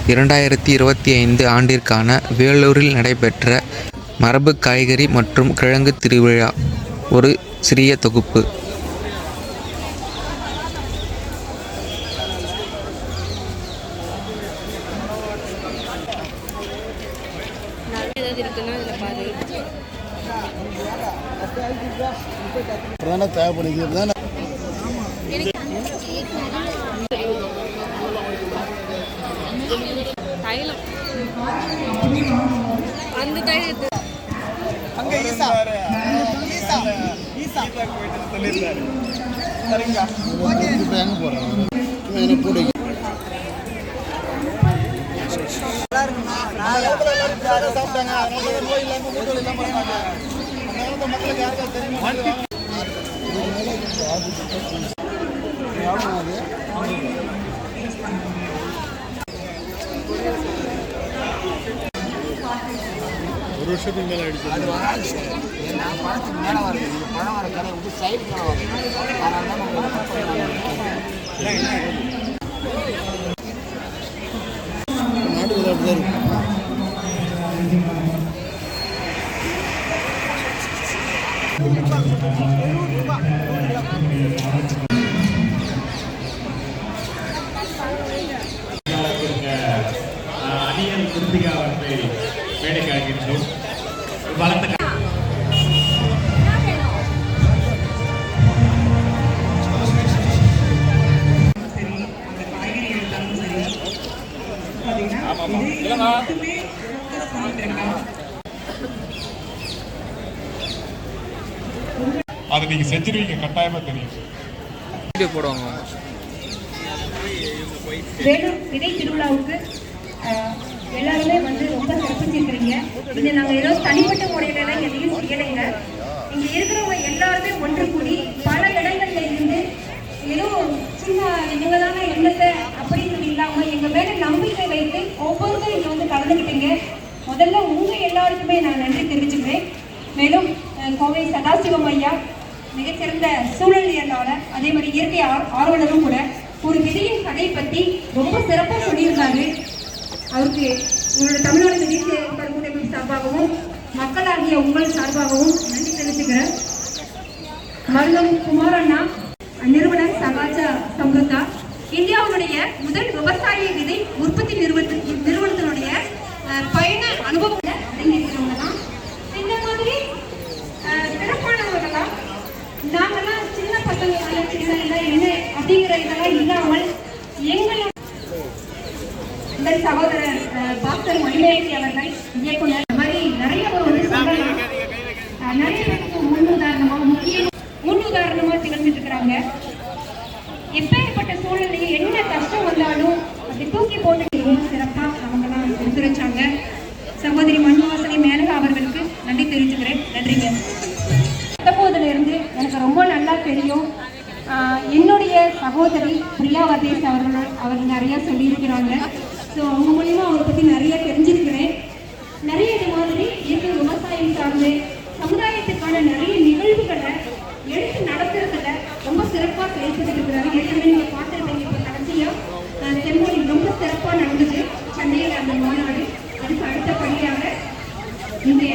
2025 ஆண்டிற்கான வேலூரில் நடைபெற்ற மரபு காய்கறி மற்றும் கிழங்கு திருவிழா ஒரு சிறிய தொகுப்பு. ஒரு வருஷத்துக்கு மேலே ஆயிடுச்சு. பழத்துக்கு மேலே வருது. பழம் வர கரை வந்து சைடு மேலே வருது. அதனால தான் நாட்டு விளையாட்டு தான் இருக்கும். அதிகம் திருப்திகா அவர்களை மேடைக்கு அழைக்கின்றோம். பலத்த அதை நீங்க செஞ்சிருவீங்க, கட்டாயமா தெரியும். வீடியோ போடுவாங்க. வேலூர் விதை திருவிழாவுக்கு எல்லாருமே வந்து ரொம்ப சிறப்பிச்சிருக்கிறீங்க. இது நாங்கள் ஏதோ தனிப்பட்ட முறையிலலாம் எதையும் செய்யலைங்க. இங்கே இருக்கிறவங்க எல்லாருமே ஒன்று கூடி பல இடங்கள்ல இருந்து ஏதோ சின்ன இவங்க தானே என்னத்தை அப்படின்னு இல்லாமல் எங்கள் மேலே நம்பிக்கை வைத்து ஒவ்வொருத்தரும் இங்கே வந்து கலந்துக்கிட்டீங்க. முதல்ல உங்கள் எல்லாருக்குமே நான் நன்றி தெரிவிச்சுக்கிறேன். மேலும் கோவை சதாசிவம் ஐயா மிகச்சிறந்த சூழலியலாளர், அதே மாதிரி இயற்கை ஆர்வலரும் கூட ஒரு விதையின் கதை பற்றி ரொம்ப சிறப்பாக சொல்லியிருக்காரு. அவருக்கு உங்களோட தமிழ்நாடு தேசிய கருமுறை சார்பாகவும் மக்களாகிய உங்கள் சார்பாகவும் நன்றி தெரிவிச்சுக்கிறேன். மருதம் குமாரண்ணா நிறுவனர் சகாஜா சம்ருதா, இந்தியாவுடைய முதல் விவசாய விதை உற்பத்தி நிறுவனத்தினுடைய பயண அனுபவம் அடங்கியிருக்கிறவங்க தான். இந்த மாதிரி சிறப்பானவர்களாம் நாங்கள்லாம் சின்ன பசங்க சின்ன என்ன அப்படிங்கிற இதெல்லாம் இல்லாமல் எங்களோட சகோதரர் டாக்டர் மணிமேகி அவர்கள் இயக்குனர், இந்த மாதிரி நிறைய வந்து சொல்லலாம். நிறைய பேருக்கு முன்னுதாரணமா திகழ்ந்துட்டு இருக்கிறாங்க. எப்பேற்பட்ட சூழ்நிலையில் என்ன கஷ்டம் வந்தாலும் அப்படி தூக்கி போட்டு ரொம்ப சிறப்பா அவங்கெல்லாம் எடுத்துரைச்சாங்க. சகோதரி மண்வாசனை மேனகா அவர்களுக்கு நன்றி தெரிவிச்சுக்கிறேன். நன்றிங்க. 19 இருந்து எனக்கு ரொம்ப நல்லா தெரியும். என்னுடைய சகோதரி பிரியா வதேஷ் அவர்கள் நிறைய சொல்லியிருக்கிறாங்க. ஸோ அவங்க மூலியமாக அவரை பற்றி நிறைய தெரிஞ்சிருக்கிறேன். நிறைய இது மாதிரி இயற்கை விவசாயம் சார்ந்து சமுதாயத்துக்கான நிறைய நிகழ்வுகளை எடுத்து நடத்துறதுல ரொம்ப சிறப்பாக செயல்பட்டு இருக்கிறாரு. ஏற்கனவே நீங்கள் பார்த்துருப்பீங்க. இப்போ கடைசியாக செம்மொழி ரொம்ப சிறப்பாக நடந்தது சென்னையில் அந்த மாநாடு. அதுக்கு அடுத்தபடியாக இன்றைய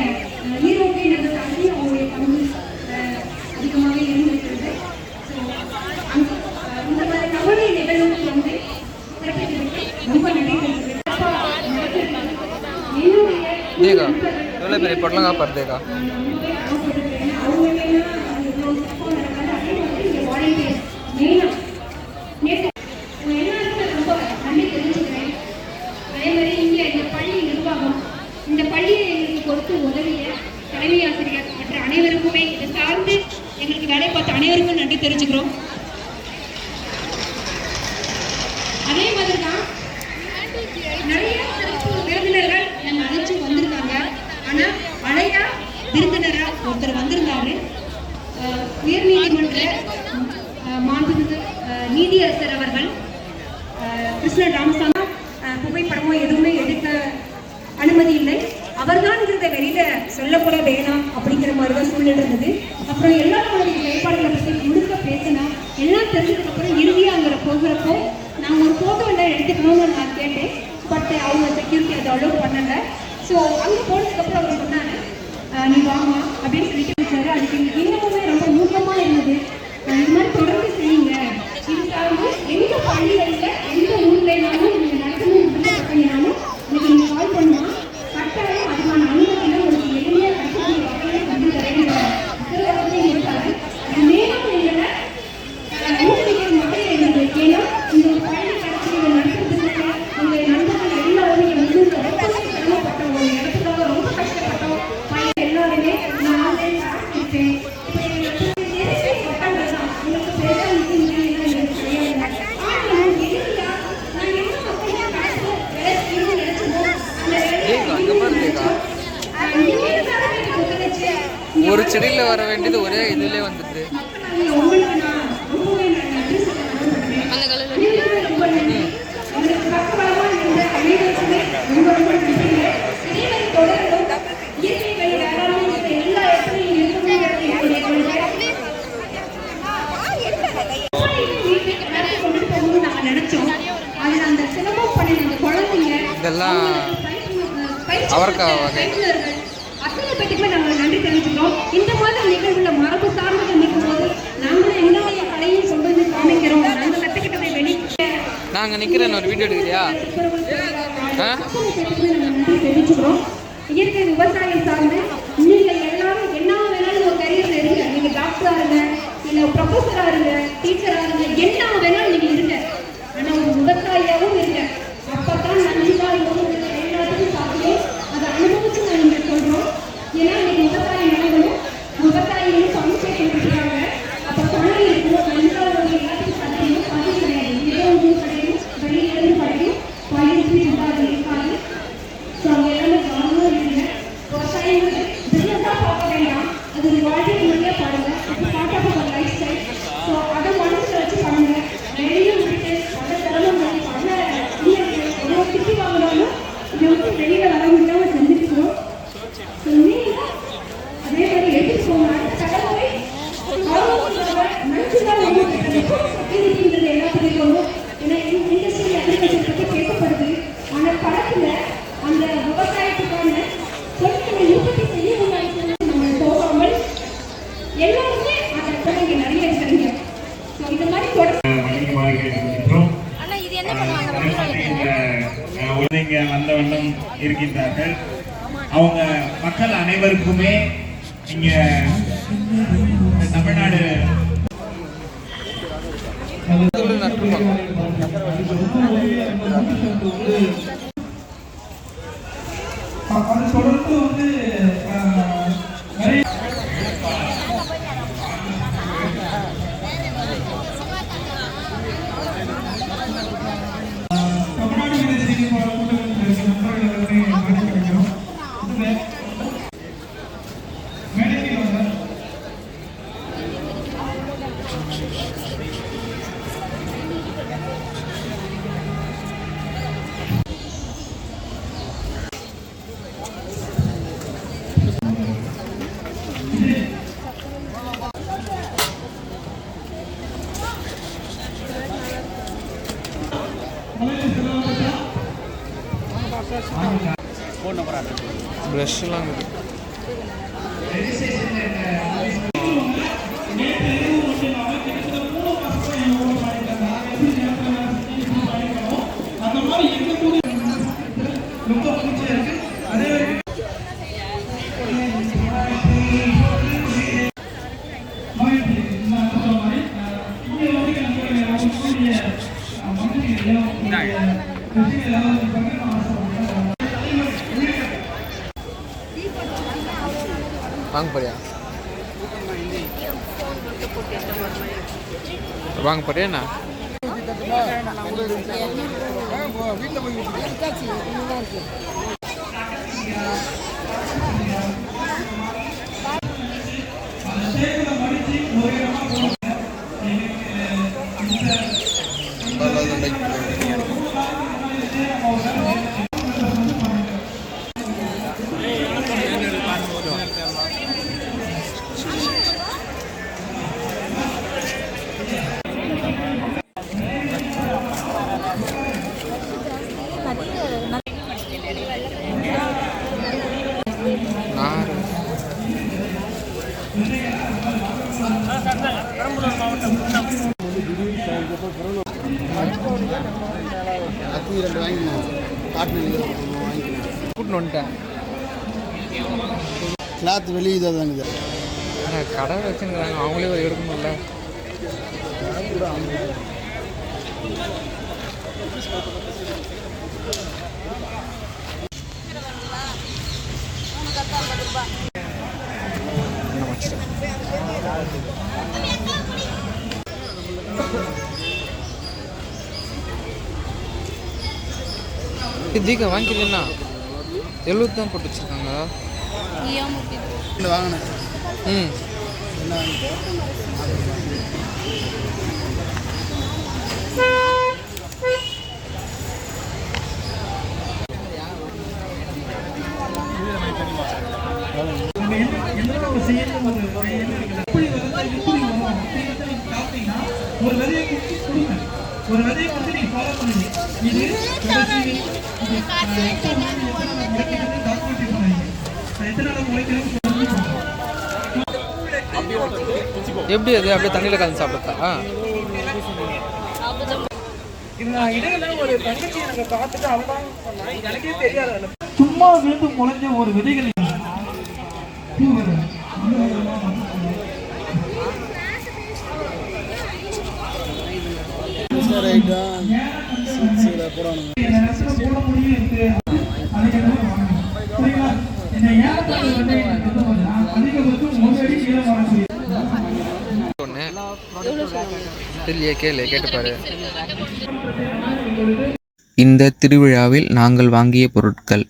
ஈரோட்டில் நடந்தாலும் அவங்களுடைய பங்கு அதிகமாகவே இருந்திருக்கிறது. ஸோ இந்த மாதிரி கவலை நிகழ்வுக்கு வந்து ரொம்ப நன்றி. देगा எவ்வளோ பெரிய பொட்டலங்கா படுதேக்கா. இந்த பள்ளியை எங்களுக்கு கொடுத்து உதவிய தலைமை ஆசிரியர் மற்ற அனைவருக்குமே இதை சார்ந்து எங்களுக்கு வேலை பார்த்த அனைவருக்கும் நன்றி தெரிஞ்சுக்கிறோம். அதே மாதிரி தான் நிறைய சிறப்பு விருந்தினர்கள் நம்ம அழைச்சி வந்திருக்காங்க. ஆனால் அழையா விருந்தினராக ஒருத்தர் வந்திருந்தாரு. உயர்நீதிமன்ற மாண்புமிகு நீதியரசர் அவர்கள் கிருஷ்ணன் ராமசாமி புகைப்படமோ எதுவுமே எடுக்க அனுமதி இல்லை. அவர்தான்ங்கிறத வெளியில சொல்லக்கூட வேணாம் அப்படிங்கிற மாதிரி தான் சூழ்நிலை இருந்தது. அப்புறம் எல்லாருடைய செயல்பாடுகளை பற்றி முழுக்க பேசினா எல்லாம் தெரிஞ்சதுக்கப்புறம் இறுதியாக அங்கே போகிறப்போ நான் ஒரு ஃபோட்டோ எல்லாம் எடுத்துக்கணும்னு நான் கேட்டேன். பட் பார்த்தேன், அவங்க செக்யூரிட்டி அதை அலோவ் பண்ணலை. ஸோ அங்கே போனதுக்கப்புறம் அவர் சொன்னார், நீ வாமா அப்படின்னு சொல்லிட்டு வச்சாரு. அதுக்கு இன்னமுமே ரொம்ப ஊக்கமாக இருந்தது. இது மாதிரி தொடர்ந்து செய்யுங்க. இதுக்காக எந்த பள்ளிகளில் எந்த ஊர்லேனாலும் நீங்கள் நடத்தணும் பண்ணீங்கன்னாலும் எனக்கு நீங்கள் கால் பண்ணுவான். கட்டாயம் அதுக்கான அனுமதியில் உங்களுக்கு எளிமையாக கட்டக்கூடிய வகையில் வந்து தரேன் இருக்காரு. மேலும் எங்களை ஊக்குவிக்கிற மாதிரி இருந்தது. ஏன்னா இந்த ஒரு பள்ளி கடைசி இதை நடத்துறதுக்கு உங்கள் நண்பர்கள் எல்லாரும் எங்கள் ஊரில் ரொம்ப சிரமப்பட்டோம், ஒரு இடத்துக்காக ரொம்ப கஷ்டப்பட்டோம். பையன் எல்லாருமே நான் இருக்கேன். ஒரு செடியில் வர வேண்டியது ஒரே இதுலேயே வந்துட்டு இதெல்லாம் அவருக்காக அத்தனை பேருக்குமே நாங்கள் நன்றி தெரிவிச்சுக்கிறோம். இந்த மாதிரி நிகழ்வுல மரபு சார்ந்து நிற்கும் போது நாங்களும் எங்களுடைய கலையும் கொண்டு வந்து காமிக்கிறோம். நாங்கள் கற்றுக்கிட்டதை வெளியே நாங்கள் நிற்கிறேன். ஒரு வீடியோ எடுக்கிறியா? நன்றி தெரிவிச்சுக்கிறோம். இயற்கை விவசாயம் சார்ந்து நீங்கள் எல்லாரும் என்ன வேணாலும் ஒரு கரியரில் இருங்க. நீங்கள் டாக்டராக இருங்க, இல்லை ப்ரொஃபஸராக இருங்க, டீச்சராக இருங்க, என்ன வேணாலும் நீங்கள் இருங்க. ஆனால் ஒரு விவசாயியாகவும் இருங்க. அப்பதான் நன்றிதான் எல்லாத்துக்கும் சாப்பிடும். அதை அனுபவிச்சு நான் இங்கே சொல்கிறோம். ஏன்னா இன்னைக்கு விவசாய நிலங்களும் விவசாயிகளும் பங்கு கொடுக்குறாங்க. அப்போ பணம் இருக்கும், நன்றாக எல்லாத்துக்கும் கிடைக்கும். அது கிடையாது, இரவு கிடைக்கும், வெளியிலிருந்து கிடைக்கும், பயிற்சி இல்லாத இருக்காது. ஸோ அவங்க எல்லாமே கவனமாக இருங்க. விவசாயிகள் பிஸ்னஸாக பார்க்க வேண்டாம், அது ஒரு வாழ்க்கை முறையாக பாருங்க. பார்ட் ஆஃப் ஒரு லைஃப் ஸ்டைல். ஸோ அதை மனசில் வச்சு பண்ணுங்க. வெளியே விட்டு பல சிரமங்கள் பல எவ்வளோ திட்டி வாங்கினாலும் இதை வந்து வெளியில் வர முடியாமல் செஞ்சுட்டுருக்கோம். ஸோ நீங்கள் அதே மாதிரி எடுத்துட்டு போங்க. அடுத்த தலைமுறை மனுஷன் ரொம்ப செக்யூரிட்டின்றது எல்லாத்துலேயும் வரும். ஏன்னா இண்டஸ்ட்ரியல் அக்ரிகல்ச்சர் பற்றி பேசப்படுது. ஆனால் படத்தில் அந்த விவசாயத்துக்கான பொருட்களை உற்பத்தி செய்ய நம்ம போகாமல் எல்லாருமே அந்த இடத்துல இங்கே நிறைய இருக்கிறீங்க. ஸோ இந்த மாதிரி இங்க வந்த வண்ணம் இருக்கின்றார்கள். அவங்க மக்கள் அனைவருக்குமே இங்க தமிழ்நாடு அது தொடர்ந்து வந்து நிறைய தமிழ்நாடு விவசாயிகள் நண்பர்கள் கிடைக்கிறோம். மேடைக்கு வந்த ப்ரஷ்லாம் இருக்குது. அந்த மாதிரி இருக்கக்கூடிய ரொம்ப பூச்சியா இருக்கு. அதே வாங்க போறியா? வாங்க போறியா என்ன? வீட்டில் போய் அத்தி 2 வாங்கிக்கணும், காட்டு வாங்கிக்கணும். கூட்டின்னு வந்துட்டேன். கிளாத் வெளியே தான் தாங்குது. ஆனால் கடை வச்சுங்கிறாங்க, அவங்களே ஒரு எடுக்கணும்ல. தீக்கா வாங்கிக்கலன்னா 70 தான் போட்டு வச்சுருக்காங்க. வாங்கினேன். ம் என்ன ஒரு விதையை கொடுங்க, ஒரு விதையை வந்து நீங்க ஃபாலோ பண்ணுங்க. இது எப்படி அது அப்படியே தண்ணியில் கலந்து சாப்பிட்டா? சும்மா விழுந்து முளைஞ்ச ஒரு விதைகள் போட முடியும். தெரியலையே, கேட்டுப்பாரு. இந்த திருவிழாவில் நாங்கள் வாங்கிய பொருட்கள்: